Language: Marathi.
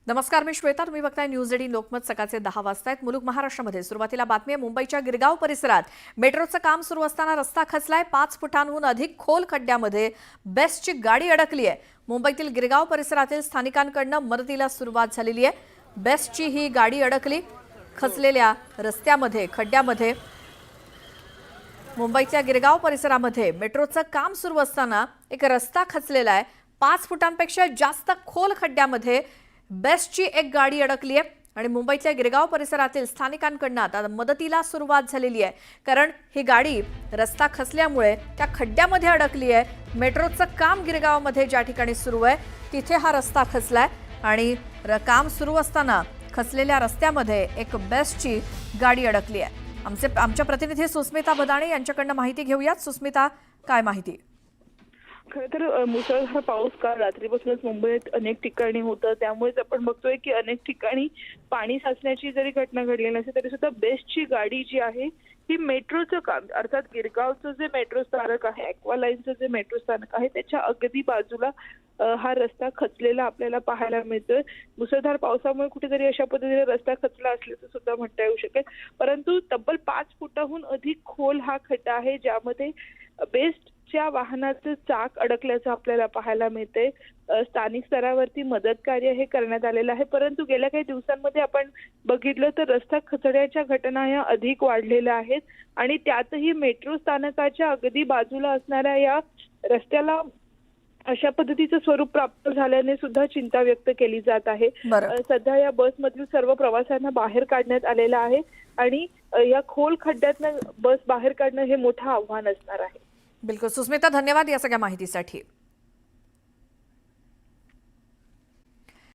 नमस्कार, मी श्वेता. तुम्ही बघताय न्यूज 18 लोकमत. सकाळचे 10 वाजतायत. मुलुक महाराष्ट्रामध्ये सुरुवातीला बातमी आहे. मुंबईच्या गिरगाव परिसरात मेट्रोचं काम सुरू असताना रस्ता खचलाय. 5 फुटांहून अधिक खोल खड्ड्यामध्ये बेस्टची गाडी अडकली आहे. मुंबईतील गिरगाव परिसरातील स्थानिकांकडून मदतीला सुरुवात झालेली आहे. बेस्टची ही गाडी अडकली खचलेल्या रस्त्यामध्ये, खड्ड्यामध्ये. मुंबईच्या गिरगाव परिसरामध्ये मेट्रोचं काम सुरू असताना एक रस्ता खचलेला आहे. 5 फुटांपेक्षा जास्त खोल खड्ड्यामध्ये बेस्टची एक गाडी अडकली आहे आणि मुंबईच्या गिरगाव परिसरातील स्थानिकांकडून आता मदतीला सुरुवात झालेली आहे. कारण ही गाडी रस्ता खचल्यामुळे त्या खड्ड्यामध्ये अडकली आहे. मेट्रोचं काम गिरगावमध्ये ज्या ठिकाणी सुरू आहे तिथे हा रस्ता खचलाय आणि काम सुरू असताना खचलेल्या रस्त्यामध्ये एक बेस्टची गाडी अडकली आहे. आमच्या प्रतिनिधी सुस्मिता बदाणे यांच्याकडून माहिती घेऊयात. सुस्मिता, काय माहिती? खरं तर मुसळधार पाऊस काल रात्रीपासूनच मुंबईत अनेक ठिकाणी होतं, त्यामुळेच आपण बघतोय की अनेक ठिकाणी पाणी साचण्याची जरी घटना घडली नसेल तरी सुद्धा बेस्टची गाडी जी आहे ही मेट्रोचं काम, अर्थात गिरगावचं जे मेट्रो स्थानक आहे, ॲक्वालाईनचं जे मेट्रो स्थानक आहे त्याच्या अगदी बाजूला हा रस्ता खचलेला आपल्याला पाहायला मिळतोय. मुसळधार पावसामुळे कुठेतरी अशा पद्धतीने रस्ता खचला असल्याचं सुद्धा म्हणता येऊ शकेल. परंतु तब्बल 5 फुटाहून अधिक खोल हा खड्डा आहे ज्यामध्ये बेस्टच्या वाहनाचं चाक अडकल्याचं आपल्याला पाहायला मिळतंय. स्थानिक स्तरावरती मदत कार्य हे करण्यात आलेलं आहे, परंतु गेल्या काही दिवसांमध्ये आपण बघितलं तर रस्ता खचण्याच्या घटना या अधिक वाढलेल्या आहेत आणि त्यातही मेट्रो स्थानकाच्या अगदी बाजूला असणाऱ्या या रस्त्याला अशा पद्धतीचं स्वरूप प्राप्त झाल्याने सुद्धा चिंता व्यक्त केली जात आहे. सध्या या बसमधील सर्व प्रवाशांना बाहेर काढण्यात आलेलं आहे आणि या खोल खड्ड्यातनं बस बाहेर काढणं हे मोठं आव्हान असणार आहे. बिलकुल सुस्मिता, धन्यवाद या सगळ्या माहितीसाठी.